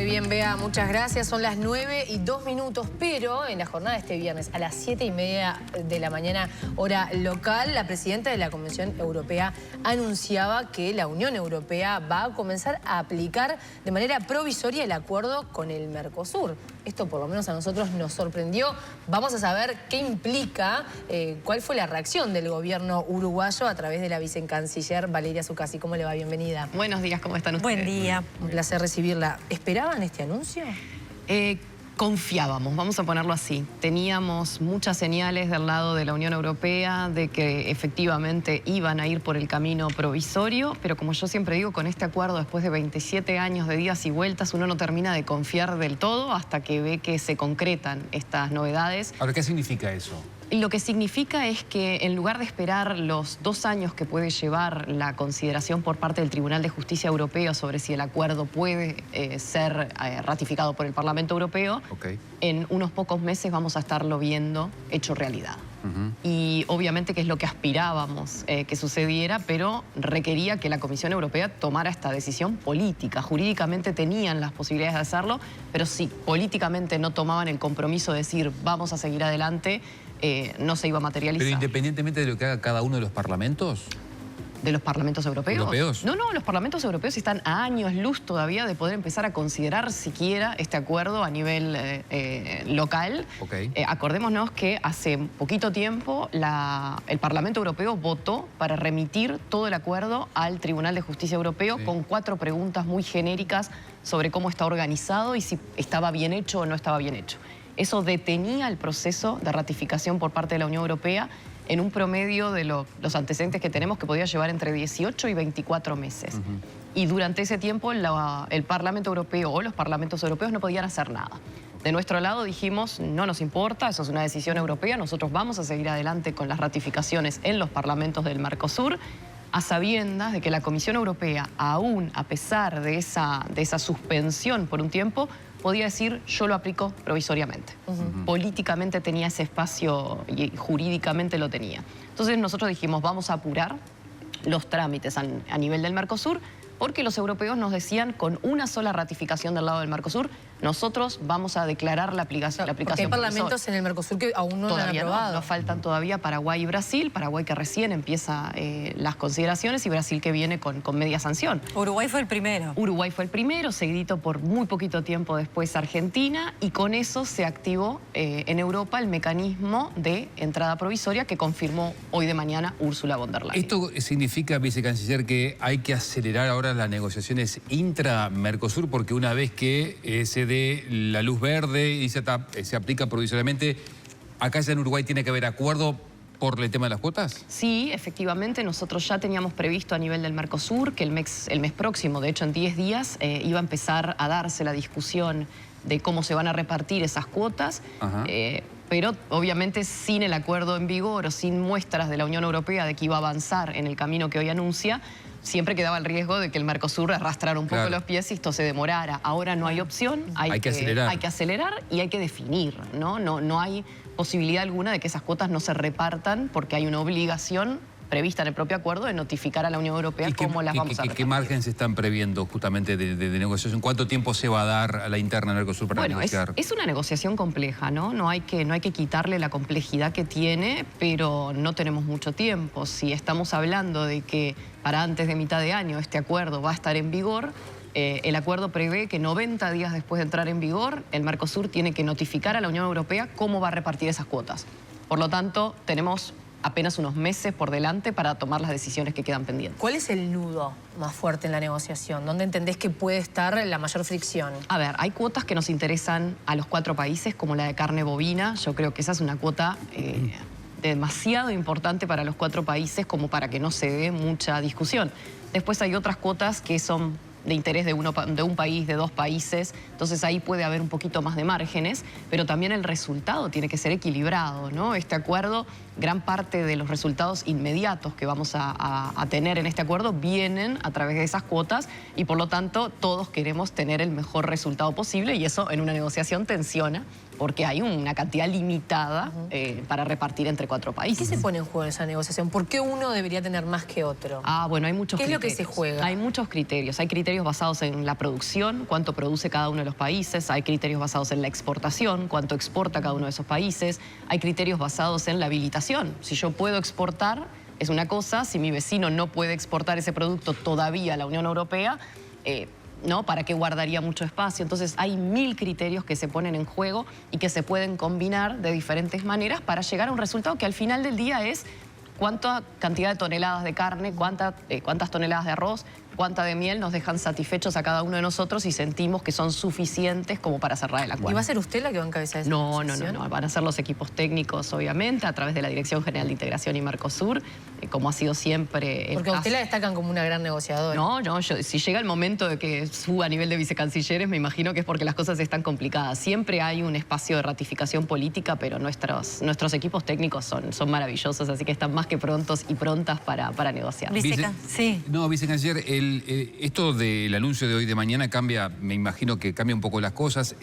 Muy bien, Bea, muchas gracias. Son las 9:02, pero en la jornada de este viernes a las 7:30 de la mañana, hora local, la presidenta de la Comisión Europea anunciaba que la Unión Europea va a comenzar a aplicar de manera provisoria el acuerdo con el Mercosur. Esto por lo menos a nosotros nos sorprendió. Vamos a saber qué implica, cuál fue la reacción del gobierno uruguayo a través de la vicecanciller Valeria Zuccasi. ¿Cómo le va? Bienvenida. Buenos días, ¿cómo están ustedes? Buen día. Un placer recibirla. ¿Esperaban este anuncio? Confiábamos, vamos a ponerlo así. Teníamos muchas señales del lado de la Unión Europea de que efectivamente iban a ir por el camino provisorio, pero como yo siempre digo, con este acuerdo, después de 27 años de idas y vueltas, uno no termina de confiar del todo hasta que ve que se concretan estas novedades. Ahora, ¿qué significa eso? Lo que significa es que en lugar de esperar los 2 años que puede llevar la consideración por parte del Tribunal de Justicia Europeo sobre si el acuerdo puede ser ratificado por el Parlamento Europeo, en unos pocos meses vamos a estarlo viendo hecho realidad. Y obviamente que es lo que aspirábamos que sucediera, pero requería que la Comisión Europea tomara esta decisión política. Jurídicamente tenían las posibilidades de hacerlo, pero si políticamente no tomaban el compromiso de decir vamos a seguir adelante, no se iba a materializar. ¿Pero independientemente de lo que haga cada uno de los parlamentos? ¿De los parlamentos europeos? ¿Europeos? No, los parlamentos europeos están a años luz todavía de poder empezar a considerar siquiera este acuerdo a nivel local. Acordémonos que hace poquito tiempo el Parlamento Europeo votó para remitir todo el acuerdo al Tribunal de Justicia Europeo con 4 preguntas muy genéricas sobre cómo está organizado y si estaba bien hecho o no estaba bien hecho. Eso detenía el proceso de ratificación por parte de la Unión Europea en un promedio de los antecedentes que tenemos que podía llevar entre 18 y 24 meses. Y durante ese tiempo el Parlamento Europeo o los parlamentos europeos no podían hacer nada. De nuestro lado dijimos, no nos importa, eso es una decisión europea, nosotros vamos a seguir adelante con las ratificaciones en los parlamentos del Mercosur, a sabiendas de que la Comisión Europea, aún a pesar de esa suspensión por un tiempo, podía decir, yo lo aplico provisoriamente. Políticamente tenía ese espacio y jurídicamente lo tenía. Entonces nosotros dijimos, vamos a apurar los trámites a nivel del Mercosur, porque los europeos nos decían, con una sola ratificación del lado del Mercosur, nosotros vamos a declarar la aplicación. Porque hay parlamentos en el Mercosur que aún no lo han aprobado. Nos faltan todavía Paraguay y Brasil. Paraguay que recién empieza las consideraciones y Brasil que viene con media sanción. Uruguay fue el primero. Uruguay fue el primero, seguidito por muy poquito tiempo después Argentina, y con eso se activó en Europa el mecanismo de entrada provisoria que confirmó hoy de mañana Ursula von der Leyen. ¿Esto significa, vicecanciller, que hay que acelerar ahora las negociaciones intra-Mercosur? Porque una vez que se dé la luz verde y se aplica provisoriamente, ¿acá ya en Uruguay tiene que haber acuerdo por el tema de las cuotas? Sí, efectivamente, nosotros ya teníamos previsto a nivel del Mercosur que el mes próximo, de hecho en 10 días, iba a empezar a darse la discusión de cómo se van a repartir esas cuotas, pero obviamente sin el acuerdo en vigor o sin muestras de la Unión Europea de que iba a avanzar en el camino que hoy anuncia, siempre quedaba el riesgo de que el Mercosur arrastrara un poco los pies y esto se demorara. Ahora no hay opción, hay que acelerar y hay que definir, ¿no? No hay posibilidad alguna de que esas cuotas no se repartan porque hay una obligación prevista en el propio acuerdo de notificar a la Unión Europea cómo las vamos a repartir. ¿Qué margen se están previendo justamente de negociación? ¿Cuánto tiempo se va a dar a la interna del Mercosur para negociar? Es una negociación compleja, ¿no? No hay que quitarle la complejidad que tiene, pero no tenemos mucho tiempo. Si estamos hablando de que para antes de mitad de año este acuerdo va a estar en vigor, el acuerdo prevé que 90 días después de entrar en vigor, el Mercosur tiene que notificar a la Unión Europea cómo va a repartir esas cuotas. Por lo tanto, tenemos apenas unos meses por delante para tomar las decisiones que quedan pendientes. ¿Cuál es el nudo más fuerte en la negociación? ¿Dónde entendés que puede estar la mayor fricción? A ver, hay cuotas que nos interesan a los 4 países, como la de carne bovina. Yo creo que esa es una cuota demasiado importante para los 4 países como para que no se dé mucha discusión. Después hay otras cuotas que son de interés de un país, de 2 países, entonces ahí puede haber un poquito más de márgenes, pero también el resultado tiene que ser equilibrado, ¿no? Este acuerdo gran parte de los resultados inmediatos que vamos a tener en este acuerdo vienen a través de esas cuotas y por lo tanto todos queremos tener el mejor resultado posible y eso en una negociación tensiona porque hay una cantidad limitada para repartir entre 4 países. ¿Qué se pone en juego en esa negociación? ¿Por qué uno debería tener más que otro? Bueno, hay muchos criterios. ¿Qué es lo que se juega? Hay muchos criterios. Hay criterios basados en la producción, cuánto produce cada uno de los países. Hay criterios basados en la exportación, cuánto exporta cada uno de esos países. Hay criterios basados en la habilitación. Si yo puedo exportar, es una cosa. Si mi vecino no puede exportar ese producto todavía a la Unión Europea, ¿no? ¿Para qué guardaría mucho espacio? Entonces hay 1000 criterios que se ponen en juego y que se pueden combinar de diferentes maneras para llegar a un resultado que al final del día es cuánta cantidad de toneladas de carne, cuántas toneladas de arroz, cuánta de miel nos dejan satisfechos a cada uno de nosotros y sentimos que son suficientes como para cerrar el acuerdo. ¿Y va a ser usted la que va a encabezar esa negociación? No. Van a ser los equipos técnicos, obviamente, a través de la Dirección General de Integración y Mercosur, como ha sido siempre el Porque a caso. usted la destacan como una gran negociadora. No, si llega el momento de que suba a nivel de vicecancilleres, me imagino que es porque las cosas están complicadas. Siempre hay un espacio de ratificación política, pero nuestros equipos técnicos son maravillosos, así que están más que prontos y prontas para negociar. Sí. No, vicecanciller, esto del anuncio de hoy de mañana cambia, me imagino que cambia un poco las cosas.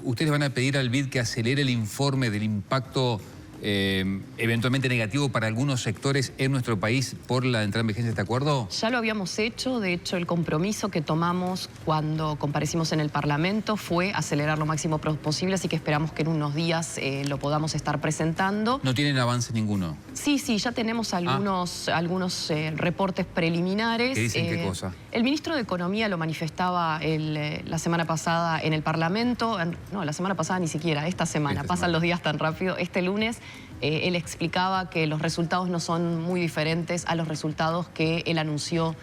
¿Ustedes van a pedir al BID que acelere el informe del impacto eventualmente negativo para algunos sectores en nuestro país por la entrada en vigencia de este acuerdo? Ya lo habíamos hecho, de hecho el compromiso que tomamos cuando comparecimos en el Parlamento fue acelerar lo máximo posible, así que esperamos que en unos días lo podamos estar presentando. ¿No tienen avance ninguno? Sí, ya tenemos algunos reportes preliminares. ¿Qué dicen qué cosa? El ministro de Economía lo manifestaba la semana pasada en el Parlamento, no, la semana pasada ni siquiera, esta semana, pasan los días tan rápido, este lunes. Él explicaba que los resultados no son muy diferentes a los resultados que él anunció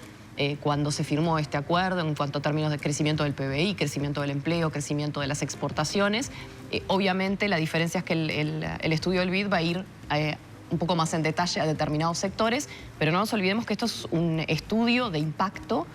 cuando se firmó este acuerdo en cuanto a términos de crecimiento del PBI, crecimiento del empleo, crecimiento de las exportaciones. Obviamente la diferencia es que el estudio del BID va a ir un poco más en detalle a determinados sectores, pero no nos olvidemos que esto es un estudio de impacto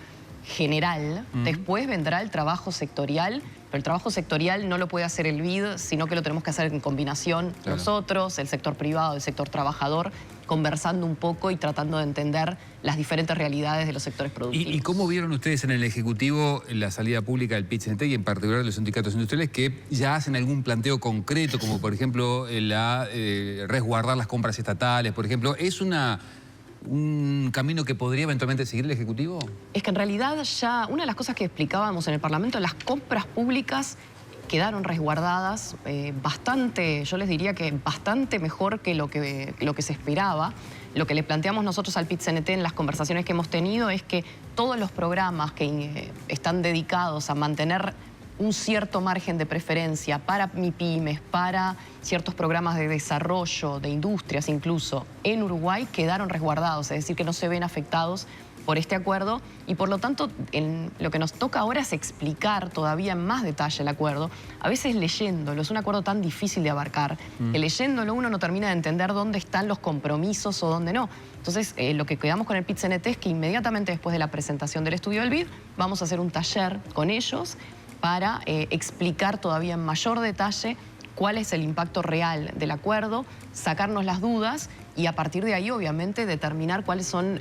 general. Después vendrá el trabajo sectorial, pero el trabajo sectorial no lo puede hacer el BID, sino que lo tenemos que hacer en combinación nosotros, el sector privado, el sector trabajador, conversando un poco y tratando de entender las diferentes realidades de los sectores productivos. ¿Y cómo vieron ustedes en el Ejecutivo la salida pública del PIT-CNT y en particular de los sindicatos industriales que ya hacen algún planteo concreto, como por ejemplo resguardar las compras estatales, por ejemplo? ¿Es un camino que podría eventualmente seguir el Ejecutivo? Es que en realidad ya una de las cosas que explicábamos en el Parlamento, las compras públicas quedaron resguardadas bastante, yo les diría que bastante mejor que lo que se esperaba. Lo que le planteamos nosotros al PIT-CNT en las conversaciones que hemos tenido es que todos los programas que están dedicados a mantener un cierto margen de preferencia para MIPYMES, para ciertos programas de desarrollo, de industrias incluso, en Uruguay quedaron resguardados, es decir, que no se ven afectados por este acuerdo y por lo tanto lo que nos toca ahora es explicar todavía en más detalle el acuerdo. A veces leyéndolo, es un acuerdo tan difícil de abarcar, que leyéndolo uno no termina de entender dónde están los compromisos o dónde no. Entonces lo que quedamos con el PIT-CNT es que inmediatamente después de la presentación del estudio del BID vamos a hacer un taller con ellos para explicar todavía en mayor detalle cuál es el impacto real del acuerdo, sacarnos las dudas y a partir de ahí, obviamente, determinar cuáles son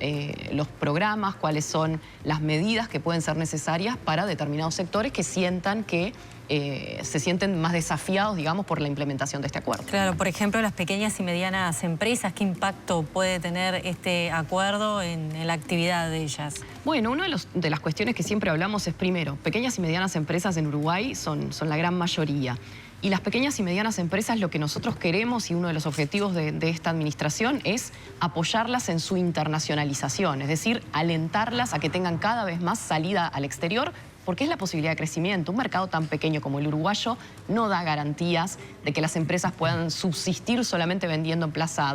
los programas, cuáles son las medidas que pueden ser necesarias para determinados sectores que sientan que se sienten más desafiados, digamos, por la implementación de este acuerdo. Claro, por ejemplo, las pequeñas y medianas empresas, ¿qué impacto puede tener este acuerdo en la actividad de ellas? Bueno, una de las cuestiones que siempre hablamos es, primero, pequeñas y medianas empresas en Uruguay son la gran mayoría. Y las pequeñas y medianas empresas, lo que nosotros queremos y uno de los objetivos de esta administración es apoyarlas en su internacionalización, es decir, alentarlas a que tengan cada vez más salida al exterior, porque es la posibilidad de crecimiento. Un mercado tan pequeño como el uruguayo no da garantías de que las empresas puedan subsistir solamente vendiendo en plaza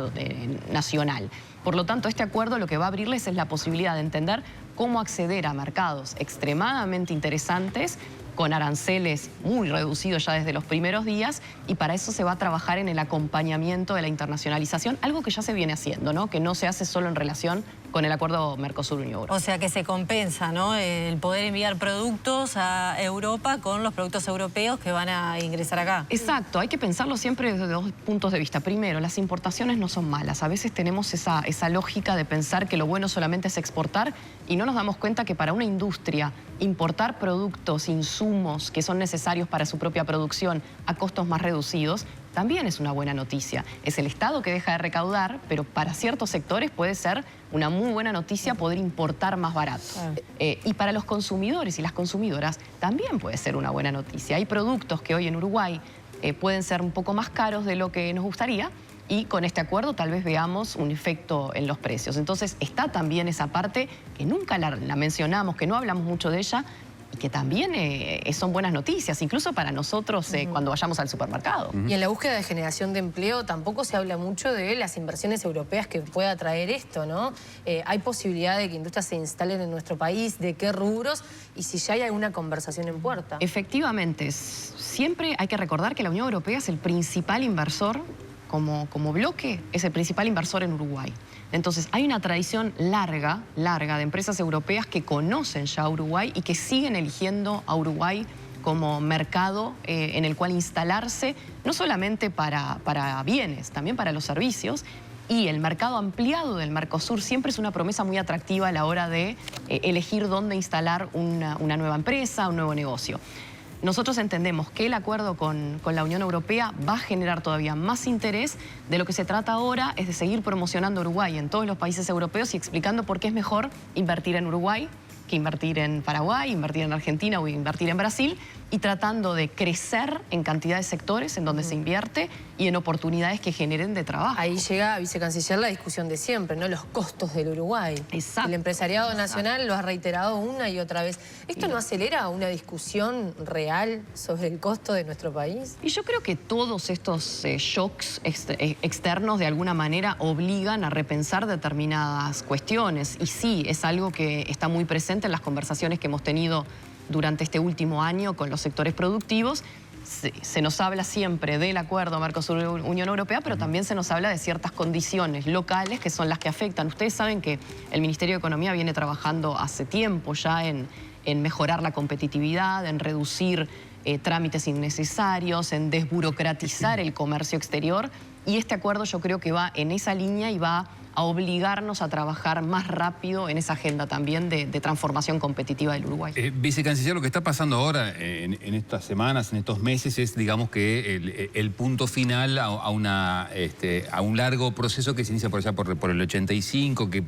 nacional. Por lo tanto, este acuerdo lo que va a abrirles es la posibilidad de entender cómo acceder a mercados extremadamente interesantes con aranceles muy reducidos ya desde los primeros días y para eso se va a trabajar en el acompañamiento de la internacionalización, algo que ya se viene haciendo, ¿no? Que no se hace solo en relación con el acuerdo Mercosur-Unión Europea. O sea que se compensa, ¿no?, el poder enviar productos a Europa con los productos europeos que van a ingresar acá. Exacto, hay que pensarlo siempre desde dos puntos de vista. Primero, las importaciones no son malas. A veces tenemos esa lógica de pensar que lo bueno solamente es exportar y no nos damos cuenta que para una industria importar productos, insumos que son necesarios para su propia producción a costos más reducidos también es una buena noticia. Es el Estado que deja de recaudar, pero para ciertos sectores puede ser una muy buena noticia poder importar más barato. Y para los consumidores y las consumidoras también puede ser una buena noticia. Hay productos que hoy en Uruguay pueden ser un poco más caros de lo que nos gustaría y con este acuerdo tal vez veamos un efecto en los precios. Entonces está también esa parte que nunca la mencionamos, que no hablamos mucho de ella, y que también son buenas noticias, incluso para nosotros cuando vayamos al supermercado. Y en la búsqueda de generación de empleo tampoco se habla mucho de las inversiones europeas que pueda traer esto, ¿no? ¿Hay posibilidad de que industrias se instalen en nuestro país? ¿De qué rubros? Y si ya hay alguna conversación en puerta. Efectivamente, siempre hay que recordar que la Unión Europea es el principal inversor, como bloque, es el principal inversor en Uruguay. Entonces, hay una tradición larga de empresas europeas que conocen ya a Uruguay y que siguen eligiendo a Uruguay como mercado en el cual instalarse, no solamente para bienes, también para los servicios. Y el mercado ampliado del Mercosur siempre es una promesa muy atractiva a la hora de elegir dónde instalar una nueva empresa, un nuevo negocio. Nosotros entendemos que el acuerdo con la Unión Europea va a generar todavía más interés. De lo que se trata ahora es de seguir promocionando Uruguay en todos los países europeos y explicando por qué es mejor invertir en Uruguay que invertir en Paraguay, invertir en Argentina o invertir en Brasil, y tratando de crecer en cantidad de sectores en donde se invierte y en oportunidades que generen de trabajo. Ahí llega, vicecanciller, la discusión de siempre, ¿no? Los costos del Uruguay. Exacto. El empresariado nacional lo ha reiterado una y otra vez. ¿Esto no acelera una discusión real sobre el costo de nuestro país? Y yo creo que todos estos shocks externos de alguna manera obligan a repensar determinadas cuestiones. Y sí, es algo que está muy presente en las conversaciones que hemos tenido durante este último año con los sectores productivos. Se nos habla siempre del acuerdo Mercosur-Unión Europea, pero también se nos habla de ciertas condiciones locales que son las que afectan. Ustedes saben que el Ministerio de Economía viene trabajando hace tiempo ya en mejorar la competitividad, en reducir trámites innecesarios, en desburocratizar el comercio exterior. Y este acuerdo yo creo que va en esa línea y va a obligarnos a trabajar más rápido en esa agenda también de transformación competitiva del Uruguay. Vicecanciller, lo que está pasando ahora en estas semanas, en estos meses, es, digamos, que el punto final a un largo proceso que se inicia por allá por el 85, que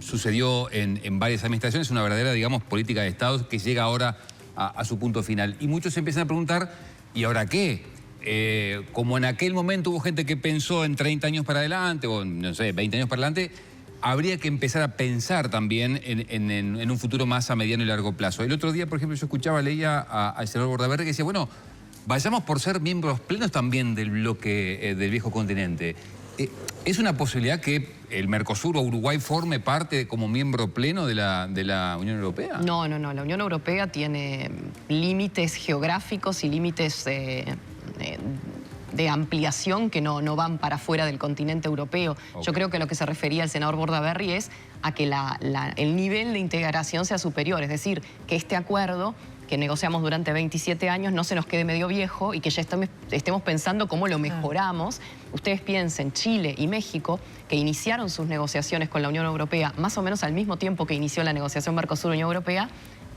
sucedió en varias administraciones, una verdadera, digamos, política de Estado que llega ahora a su punto final. Y muchos se empiezan a preguntar, ¿y ahora qué? Como en aquel momento hubo gente que pensó en 30 años para adelante, o no sé, 20 años para adelante, habría que empezar a pensar también en un futuro más a mediano y largo plazo. El otro día, por ejemplo, yo leía al senador Bordaberry que decía, bueno, vayamos por ser miembros plenos también del bloque del viejo continente. ¿Es una posibilidad que el Mercosur o Uruguay forme parte como miembro pleno de la Unión Europea? No. La Unión Europea tiene límites geográficos y límites de ampliación que no van para fuera del continente europeo. Okay. Yo creo que lo que se refería el senador Bordaberry es a que el nivel de integración sea superior, es decir, que este acuerdo que negociamos durante 27 años no se nos quede medio viejo y que ya estemos pensando cómo lo mejoramos. Ustedes piensen, Chile y México, que iniciaron sus negociaciones con la Unión Europea más o menos al mismo tiempo que inició la negociación Mercosur-Unión Europea,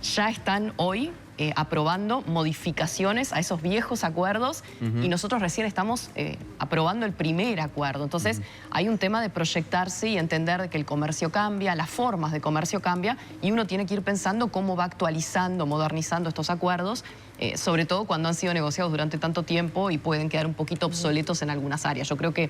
ya están hoy aprobando modificaciones a esos viejos acuerdos y nosotros recién estamos aprobando el primer acuerdo. Entonces hay un tema de proyectarse y entender que el comercio cambia, las formas de comercio cambian y uno tiene que ir pensando cómo va actualizando, modernizando estos acuerdos, sobre todo cuando han sido negociados durante tanto tiempo y pueden quedar un poquito obsoletos en algunas áreas. Yo creo que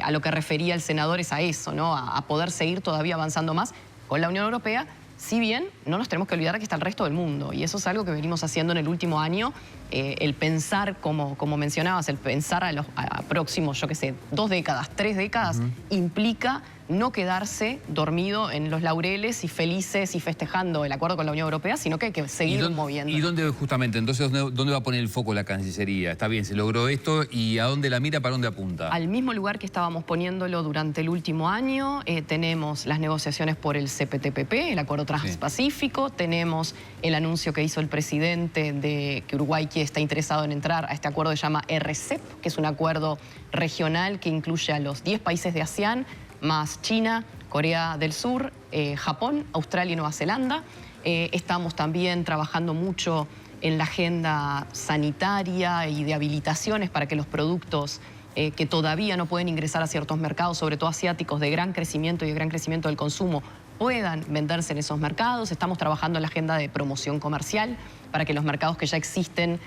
a lo que refería el senador es a eso, ¿no? A poder seguir todavía avanzando más con la Unión Europea. Si bien no nos tenemos que olvidar que está el resto del mundo, y eso es algo que venimos haciendo en el último año, el pensar, como mencionabas, el pensar a próximos, yo qué sé, 2 décadas, 3 décadas, implica no quedarse dormido en los laureles y felices y festejando el acuerdo con la Unión Europea, sino que hay que seguir moviendo. ¿Y dónde justamente? Entonces, ¿dónde va a poner el foco la Cancillería? Está bien, se logró esto, ¿y a dónde la mira, para dónde apunta? Al mismo lugar que estábamos poniéndolo durante el último año, tenemos las negociaciones por el CPTPP, el Acuerdo Transpacífico, tenemos el anuncio que hizo el presidente de que Uruguay está interesado en entrar a este acuerdo que se llama RCEP, que es un acuerdo regional que incluye a los 10 países de ASEAN, más China, Corea del Sur, Japón, Australia y Nueva Zelanda. Estamos también trabajando mucho en la agenda sanitaria y de habilitaciones para que los productos que todavía no pueden ingresar a ciertos mercados, sobre todo asiáticos, de gran crecimiento y de gran crecimiento del consumo, puedan venderse en esos mercados. Estamos trabajando en la agenda de promoción comercial para que los mercados que ya existen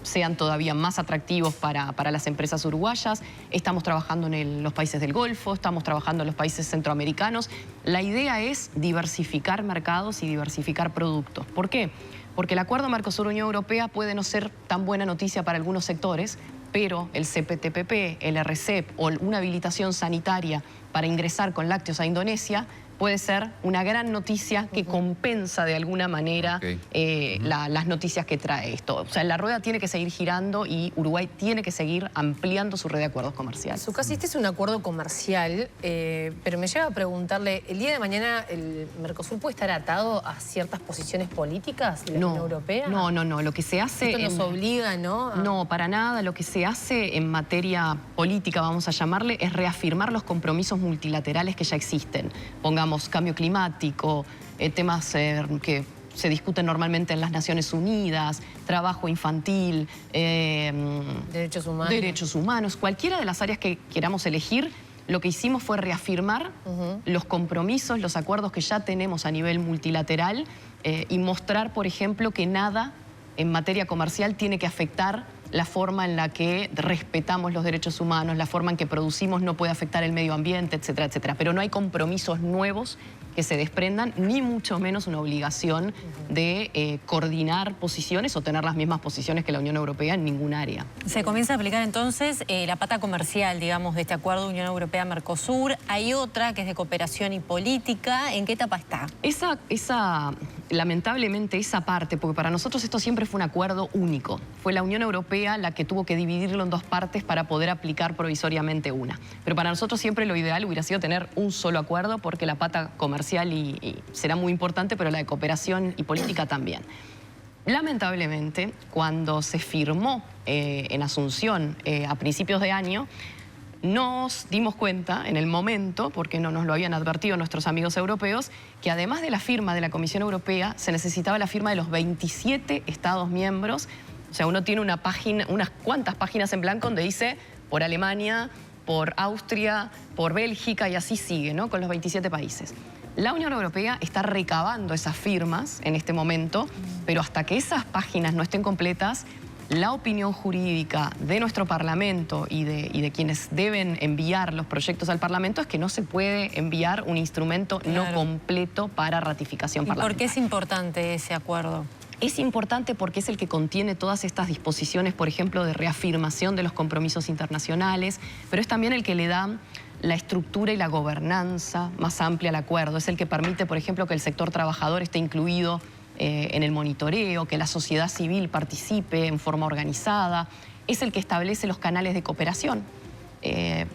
sean todavía más atractivos para las empresas uruguayas. Estamos trabajando en los países del Golfo, estamos trabajando en los países centroamericanos. La idea es diversificar mercados y diversificar productos. ¿Por qué? Porque el acuerdo Mercosur-Unión Europea puede no ser tan buena noticia para algunos sectores, pero el CPTPP, el RCEP o una habilitación sanitaria para ingresar con lácteos a Indonesia puede ser una gran noticia que compensa de alguna manera las noticias que trae esto. O sea, la rueda tiene que seguir girando y Uruguay tiene que seguir ampliando su red de acuerdos comerciales. Zucasi, este es un acuerdo comercial, pero me lleva a preguntarle, ¿el día de mañana el Mercosur puede estar atado a ciertas posiciones políticas de la Unión Europea? No. Lo que se hace... Esto nos obliga, ¿no? No, para nada. Lo que se hace en materia política, vamos a llamarle, es reafirmar los compromisos multilaterales que ya existen. Pongamos cambio climático, temas que se discuten normalmente en las Naciones Unidas, trabajo infantil, derechos humanos, cualquiera de las áreas que queramos elegir. Lo que hicimos fue reafirmar los compromisos, los acuerdos que ya tenemos a nivel multilateral y mostrar, por ejemplo, que nada en materia comercial tiene que afectar la forma en la que respetamos los derechos humanos, la forma en que producimos no puede afectar el medio ambiente, etcétera, etcétera. Pero no hay compromisos nuevos que se desprendan, ni mucho menos una obligación de coordinar posiciones o tener las mismas posiciones que la Unión Europea en ningún área. Se comienza a aplicar entonces la pata comercial, digamos, de este acuerdo Unión Europea-Mercosur. Hay otra que es de cooperación y política. ¿En qué etapa está? Lamentablemente esa parte, porque para nosotros esto siempre fue un acuerdo único. Fue la Unión Europea la que tuvo que dividirlo en dos partes para poder aplicar provisoriamente una. Pero para nosotros siempre lo ideal hubiera sido tener un solo acuerdo, porque la pata comercial y será muy importante, pero la de cooperación y política también. Lamentablemente, cuando se firmó en Asunción a principios de año, nos dimos cuenta en el momento, porque no nos lo habían advertido nuestros amigos europeos, que además de la firma de la Comisión Europea, se necesitaba la firma de los 27 Estados miembros. O sea, uno tiene una página, unas cuantas páginas en blanco donde dice por Alemania, por Austria, por Bélgica y así sigue, ¿no? Con los 27 países. La Unión Europea está recabando esas firmas en este momento, pero hasta que esas páginas no estén completas, la opinión jurídica de nuestro Parlamento y de quienes deben enviar los proyectos al Parlamento es que no se puede enviar un instrumento no completo para ratificación parlamentaria. ¿Y por qué es importante ese acuerdo? Es importante porque es el que contiene todas estas disposiciones, por ejemplo, de reafirmación de los compromisos internacionales, pero es también el que le da la estructura y la gobernanza más amplia al acuerdo. Es el que permite, por ejemplo, que el sector trabajador esté incluido en el monitoreo, que la sociedad civil participe en forma organizada. Es el que establece los canales de cooperación.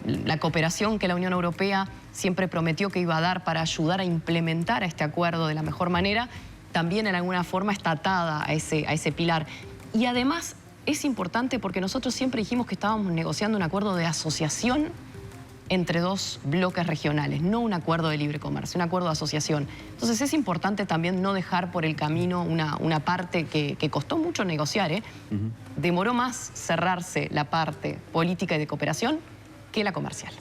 La cooperación que la Unión Europea siempre prometió que iba a dar para ayudar a implementar este acuerdo de la mejor manera, también en alguna forma está atada a ese pilar. Y además es importante porque nosotros siempre dijimos que estábamos negociando un acuerdo de asociación entre dos bloques regionales, no un acuerdo de libre comercio, un acuerdo de asociación. Entonces es importante también no dejar por el camino una parte que costó mucho negociar, Demoró más cerrarse la parte política y de cooperación que la comercial.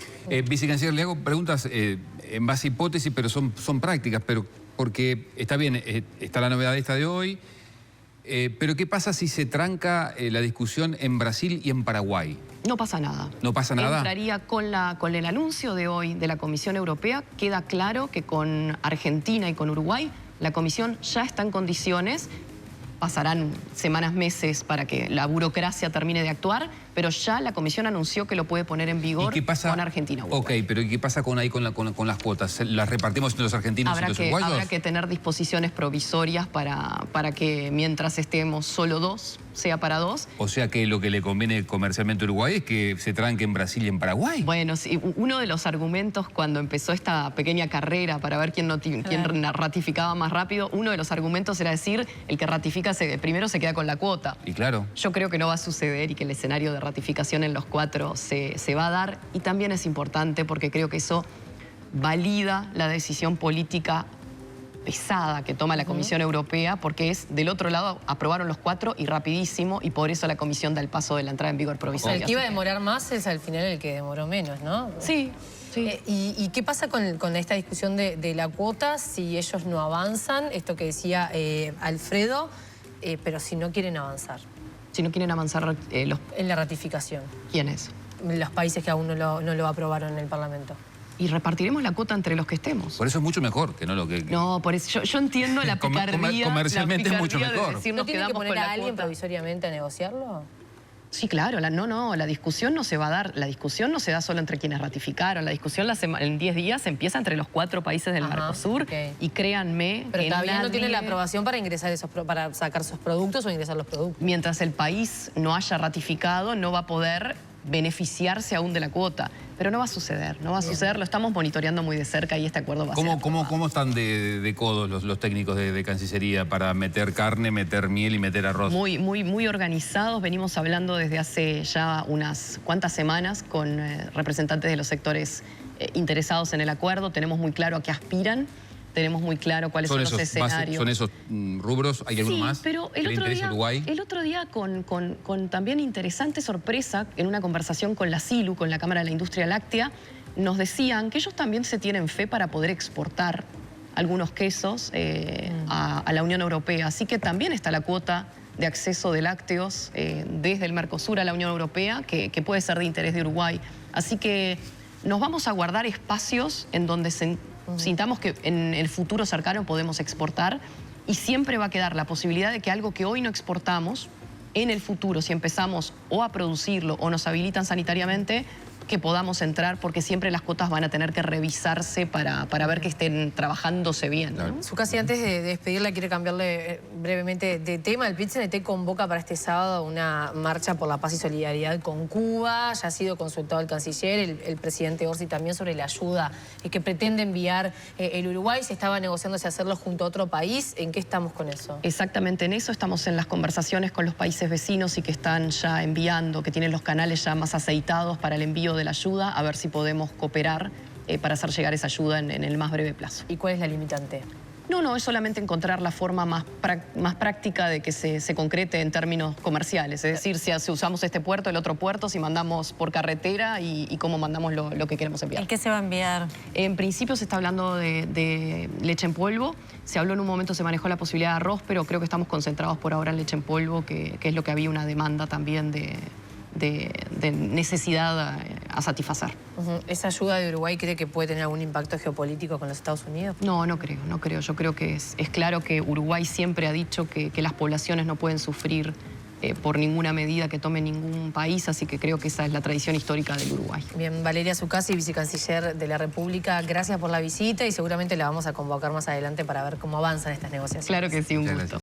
Vicecanciller, le hago preguntas en base a hipótesis, pero son prácticas, pero porque está bien, está la novedad esta de hoy, pero ¿qué pasa si se tranca la discusión en Brasil y en Paraguay? No pasa nada. ¿No pasa nada? Entraría con el anuncio de hoy de la Comisión Europea, queda claro que con Argentina y con Uruguay la Comisión ya está en condiciones pasarán semanas, meses para que la burocracia termine de actuar, pero ya la Comisión anunció que lo puede poner en vigor con Argentina. Ok, pero ¿y qué pasa con las cuotas? ¿Las repartimos entre los argentinos y los uruguayos? Habrá que tener disposiciones provisorias para que mientras estemos solo dos, sea para dos. O sea que lo que le conviene comercialmente a Uruguay es que se tranque en Brasil y en Paraguay. Bueno, sí, uno de los argumentos cuando empezó esta pequeña carrera para ver quién ratificaba más rápido, uno de los argumentos era decir, el que ratifica primero se queda con la cuota. Y claro. Yo creo que no va a suceder y que el escenario de ratificación en los 4 se va a dar. Y también es importante porque creo que eso valida la decisión política pesada que toma la Comisión Europea, porque es del otro lado, aprobaron los 4 y rapidísimo, y por eso la Comisión da el paso de la entrada en vigor provisoria. El que iba a demorar más es al final el que demoró menos, ¿no? Sí. Sí. ¿Y qué pasa con esta discusión de la cuota si ellos no avanzan? Esto que decía Alfredo, pero si no quieren avanzar. Si no quieren avanzar en la ratificación. ¿Quiénes? Los países que aún no lo aprobaron en el Parlamento. Y repartiremos la cuota entre los que estemos. Por eso es mucho mejor que no lo que... No, por eso yo entiendo la picardía. Comercialmente es mucho mejor. ¿No tienen que poner a alguien provisoriamente a negociarlo? Sí, claro. La discusión no se va a dar. La discusión no se da solo entre quienes ratificaron. La discusión en 10 días empieza entre los 4 países del Mercosur. Okay. Y créanme... Pero todavía no tienen la aprobación para ingresar para sacar sus productos o ingresar los productos. Mientras el país no haya ratificado, no va a poder beneficiarse aún de la cuota. Pero no va a suceder, no va a suceder, lo estamos monitoreando muy de cerca y este acuerdo va a ser aprobado. ¿Cómo están de codos los técnicos de Cancillería para meter carne, meter miel y meter arroz? Muy organizados, venimos hablando desde hace ya unas cuantas semanas con representantes de los sectores interesados en el acuerdo, tenemos muy claro a qué aspiran. Tenemos muy claro cuáles son los escenarios. ¿Son esos rubros? ¿Hay alguno más? Sí, pero el otro día con también interesante sorpresa, en una conversación con la CILU, con la Cámara de la Industria Láctea, nos decían que ellos también se tienen fe para poder exportar algunos quesos a la Unión Europea. Así que también está la cuota de acceso de lácteos desde el Mercosur a la Unión Europea, que puede ser de interés de Uruguay. Así que nos vamos a guardar espacios en donde sintamos que en el futuro cercano podemos exportar, y siempre va a quedar la posibilidad de que algo que hoy no exportamos, en el futuro, si empezamos o a producirlo o nos habilitan sanitariamente, que podamos entrar, porque siempre las cuotas van a tener que revisarse para ver que estén trabajándose bien, ¿no? Zucassi, antes de despedirla, quiere cambiarle brevemente de tema. El PIT-CNT convoca para este sábado una marcha por la paz y solidaridad con Cuba. Ya ha sido consultado el canciller, el presidente Orsi también, sobre la ayuda que pretende enviar el Uruguay. Se estaba negociando si hacerlo junto a otro país. ¿En qué estamos con eso? Exactamente en eso. Estamos en las conversaciones con los países vecinos y que están ya enviando, que tienen los canales ya más aceitados para el envío de la ayuda, a ver si podemos cooperar para hacer llegar esa ayuda en el más breve plazo. ¿Y cuál es la limitante? No, es solamente encontrar la forma más práctica de que se concrete en términos comerciales. Es decir, si usamos este puerto, el otro puerto, si mandamos por carretera y cómo mandamos lo que queremos enviar. ¿Y qué se va a enviar? En principio se está hablando de leche en polvo. Se habló en un momento, se manejó la posibilidad de arroz, pero creo que estamos concentrados por ahora en leche en polvo, que es lo que había una demanda también de necesidad a satisfacer. ¿Esa ayuda de Uruguay cree que puede tener algún impacto geopolítico con los Estados Unidos? No creo. Yo creo que es claro que Uruguay siempre ha dicho que las poblaciones no pueden sufrir por ninguna medida que tome ningún país, así que creo que esa es la tradición histórica del Uruguay. Bien, Valeria Zucassi, vicecanciller de la República, gracias por la visita y seguramente la vamos a convocar más adelante para ver cómo avanzan estas negociaciones. Claro que sí, un gusto.